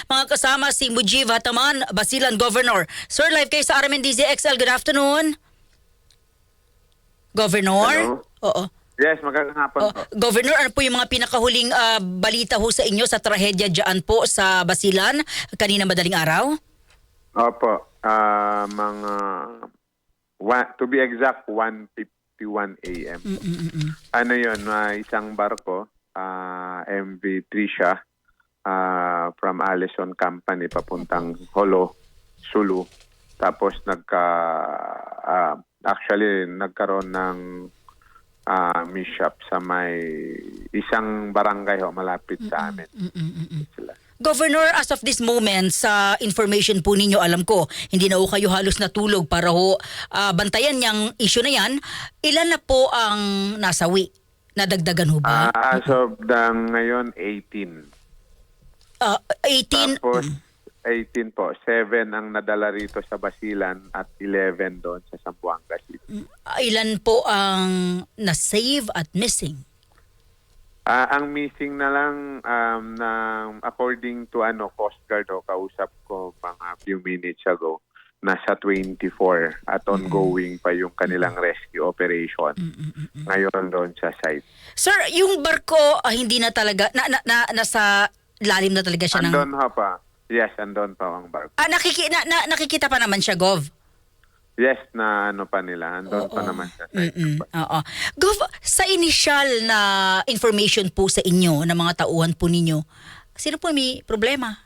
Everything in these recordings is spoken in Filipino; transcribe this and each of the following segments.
mga kasama si Mujib Hataman, Basilan Governor. Sir, live kayo sa RMNDZ XL. Good afternoon. Governor? Hello? Oo. Yes, magandang hapon po. Governor, ano po yung mga pinakahuling balita ho sa inyo sa trahedya dyan po sa Basilan kanina madaling araw? Opo, mga, to be exact, 1:51 a.m. Ano yun, isang barko, MV Tricia, from Allison Company papuntang Holo, Sulu. Tapos actually nagkaroon ng mishap sa may isang barangay malapit sa amin. Sila. Governor, as of this moment, sa information po ninyo, alam ko, hindi na ho kayo halos natulog para ho bantayan yung issue na yan. Ilan na po ang nasawi? Nadagdagan ho ba? As of ngayon, 18. 18? Tapos 18 po, 7 ang nadala rito sa Basilan at 11 doon sa Zamboanga City. Ilan po ang na-save at missing? Ang missing na lang na according to Coast Guard kausap ko mga few minutes ago, nasa 24 at ongoing pa yung kanilang rescue operation ngayon doon sa site. Sir, yung barko hindi na talaga nasa lalim na talaga siya ng... Andon ha pa. Yes, andon pa ang barko. Nakikita pa naman siya, Gov. Yes, na pa nila. Andon pa naman siya. Oo. Gov, sa initial na information po sa inyo, ng mga tauhan po ninyo, sino po may problema?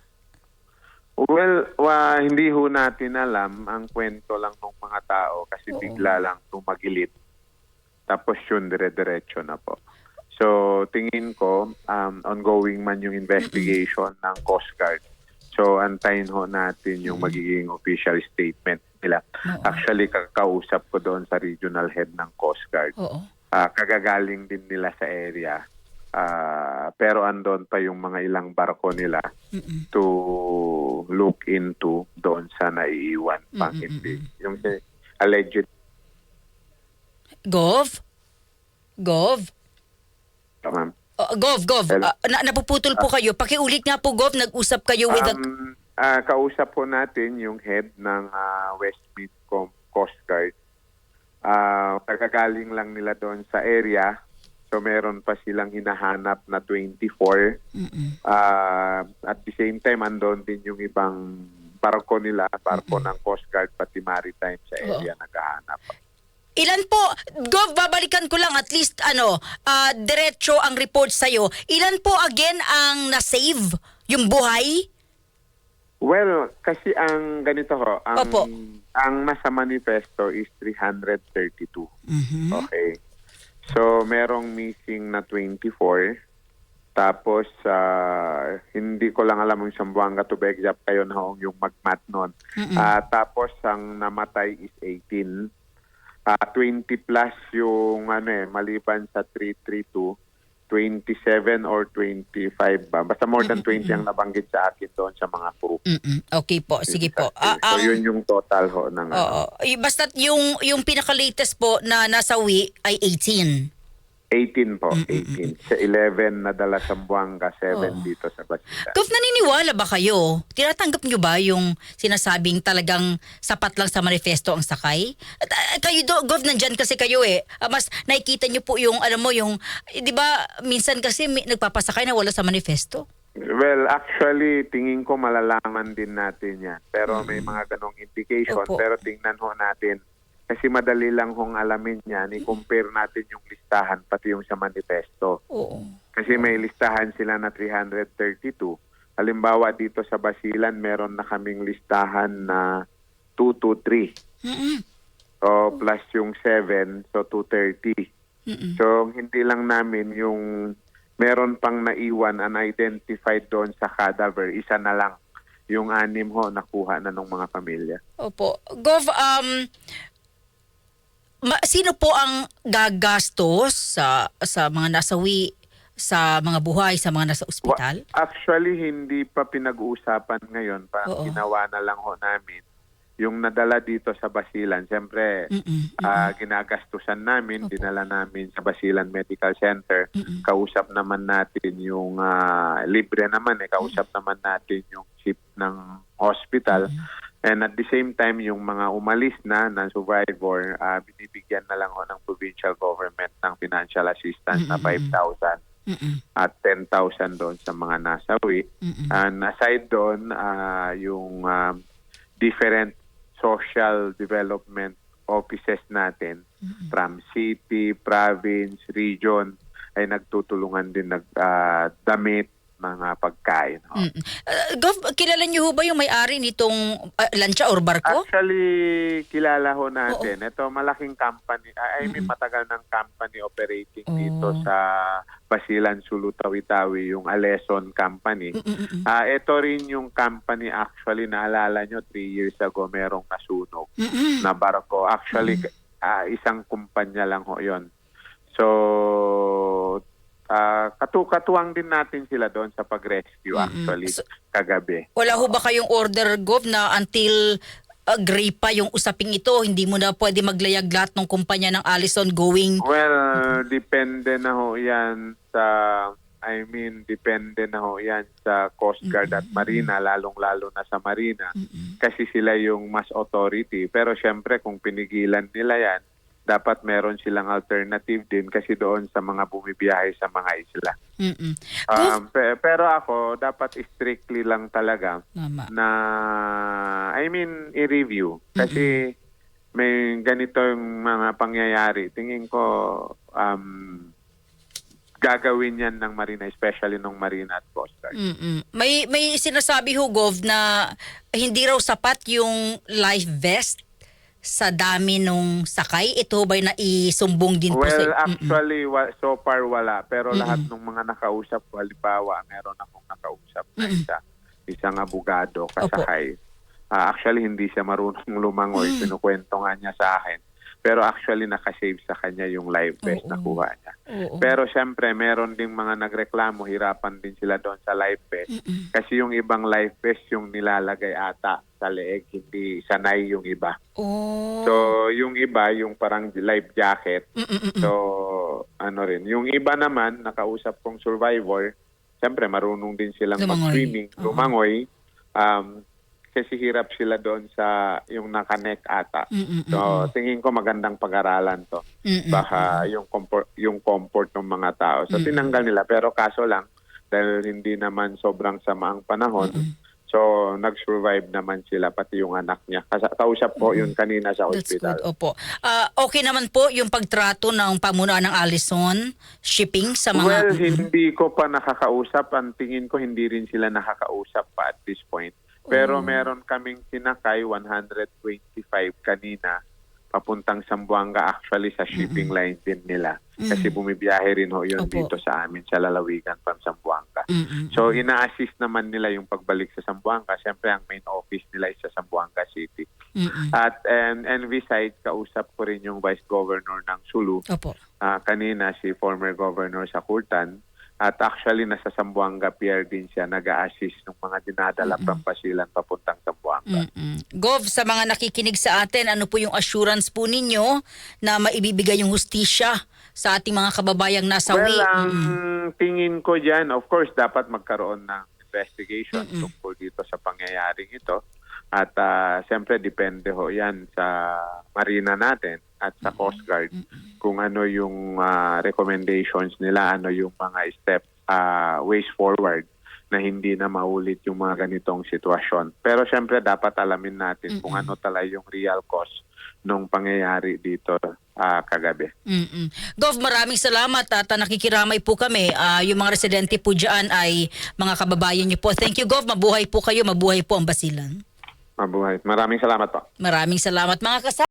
Well, hindi ho natin alam. Ang kwento lang ng mga tao kasi bigla lang tumagilid. Tapos yun, dire-diretso na po. So, tingin ko, ongoing man yung investigation ng Coast Guard. So, antayin ho natin yung magiging official statement nila. Actually, kakausap ko doon sa regional head ng Coast Guard. Kagagaling din nila sa area. Pero andon pa yung mga ilang barko nila to look into doon sa naiiwan pang hindi. Yung alleged. Gov? Ma'am. Gov. Napuputol po kayo. Pakiulit nga po, Gov. Nag-usap kayo with... Kausap po natin yung head ng West Midcom Coast Guard. Kagagaling lang nila doon sa area. So meron pa silang hinahanap na 24. At the same time, andon din yung ibang barko nila, barko ng Coast Guard, pati maritime sa area naghahanap. Ilan po, Gov, babalikan ko lang at least diretso ang report sa'yo. Ilan po again ang na-save? Yung buhay? Well, kasi ang ganito ho, Opo. ang nasa manifesto is 332. Okay. So, merong missing na 24. Tapos, hindi ko lang alam yung Zamboanga to be exact kayo na yung magmat nun. Tapos, ang namatay is 18. 20 plus yung maliban sa 332, 27 or 25 ba? Basta more than 20 ang nabanggit sa akin doon sa mga crew. Okay po, sige po. So yun yung total ho ng Basta't yung pinaka-latest po na nasawi ay 18. 18 po, 18. Sa 11 nadala sa Zamboanga, 7 dito sa Basilan. Gov, naniniwala ba kayo? Tinatanggap nyo ba yung sinasabing talagang sapat lang sa manifesto ang sakay? Kayo, Gov, nandyan kasi kayo mas nakikita nyo po yung, alam mo, yung, di ba, minsan kasi nagpapasakay na wala sa manifesto? Well, actually, tingin ko malalaman din natin yan. Pero may mga ganong indication. Opo. Pero tingnan ho natin. Kasi madali lang hong alamin yan. I-compare natin yung listahan, pati yung sa manifesto. Oo. Kasi may listahan sila na 332. Halimbawa, dito sa Basilan, meron na kaming listahan na 223. So, plus yung 7, so 230. So, hindi lang namin yung meron pang naiwan, unidentified doon sa cadaver. Isa na lang yung 6 ho nakuha na ng mga pamilya. Opo. Gov, sino po ang gagastos sa mga nasawi, sa mga buhay, sa mga nasa ospital? Actually, hindi pa pinag-uusapan ngayon. Parang Oo. ginawa na lang ho namin yung nadala dito sa Basilan, siyempre ginagastusan namin, dinala namin sa Basilan Medical Center. Kausap naman natin yung libre naman kausap naman natin yung chief ng hospital. And at the same time, yung mga umalis na survivor, binibigyan na lang ng provincial government ng financial assistance na 5,000 at 10,000 doon sa mga nasawi. And aside doon, yung different social development offices natin from city, province, region ay nagtutulungan din damit, mga pagkain. Gov, kilala niyo ho ba yung may-ari nitong lancha or barko? Actually, kilala ho natin. Ito, malaking company. I mean, matagal ng company operating dito sa Basilan, Sulu, Tawi-Tawi, yung Aleson Company. Ito rin yung company, actually, naalala nyo, 3 years ago, merong nasunog na barko. Actually, isang kumpanya lang ho yun. So, katuwang din natin sila doon sa pag-rescue actually kagabi. Wala ho ba kayong order, Gov, na until gray pa yung usaping ito, hindi mo na pwede maglayag lahat ng kumpanya ng Allison going? Well, depende na ho yan sa, depende na ho yan sa Coast Guard at Marina, lalong-lalo na sa Marina. Kasi sila yung mas authority. Pero syempre, kung pinigilan nila yan, dapat meron silang alternative din kasi doon sa mga bumibiyahe sa mga isla. Pero ako, dapat strictly lang talaga na, i-review. Kasi may ganito yung mga pangyayari. Tingin ko, gagawin yan ng Marina, especially ng Marina at Coast Guard. May sinasabi ho, Gov, na hindi raw sapat yung life vest sa dami nung sakay. Ito ba'y naisumbong din po sa... Well, actually, so far wala. Pero lahat ng mga nakausap ko, halimbawa, meron akong nakausap na isang abogado kasakay. Actually, hindi siya marunong lumangoy. Pinukwento nga niya sa akin. Pero actually, nakasave sa kanya yung life vest na kuha niya. Pero syempre, meron ding mga nagreklamo, hirapan din sila doon sa life vest. Kasi yung ibang life vest yung nilalagay ata sa leeg, hindi sanay yung iba. So, yung iba, yung parang life jacket. So, yung iba naman, nakausap kong survivor, syempre, marunong din silang mag-swimming, lumangoy. Kasi hirap sila doon sa yung nakanek ata. So, tingin ko magandang pag-aralan to. Baka yung comfort ng mga tao. So, tinanggal nila. Pero kaso lang, dahil hindi naman sobrang sama ang panahon, so, nag-survive naman sila, pati yung anak niya. Kausap po yun kanina sa hospital. That's good, opo. Okay naman po yung pagtrato ng pamunuan ng Allison Shipping sa mga... Well, hindi ko pa nakakausap. Ang tingin ko, hindi rin sila nakakausap pa at this point. Pero meron kaming sinakay, 125 kanina, papuntang Zamboanga, actually sa shipping line din nila. Kasi bumibiyahe rin ho yun dito sa amin, sa lalawigan from Zamboanga. So ina-assist naman nila yung pagbalik sa Zamboanga. Siyempre ang main office nila is sa Zamboanga City. At and besides, kausap ko rin yung Vice Governor ng Sulu. Kanina si former Governor Sakurtan. At actually, nasa Zamboanga Pier din siya nag-a-assist ng mga dinadala from Basilan papuntang Zamboanga. Gov, sa mga nakikinig sa atin, ano po yung assurance po ninyo na maibibigay yung hustisya sa ating mga kababayang nasawi? Well, ang tingin ko dyan, of course, dapat magkaroon ng investigation tungkol dito sa pangyayaring ito. At siyempre, depende ho yan sa Marina natin at sa Coast Guard kung ano yung recommendations nila, ano yung mga step, ways forward na hindi na maulit yung mga ganitong sitwasyon. Pero siyempre, dapat alamin natin kung ano talaga yung real cause nung pangyayari dito kagabi. Gov, maraming salamat at nakikiramay po kami. Yung mga residente po dyan ay mga kababayan niyo po. Thank you, Gov. Mabuhay po kayo. Mabuhay po ang Basilan. Mabuhay. Maraming salamat po. Maraming salamat mga kasama.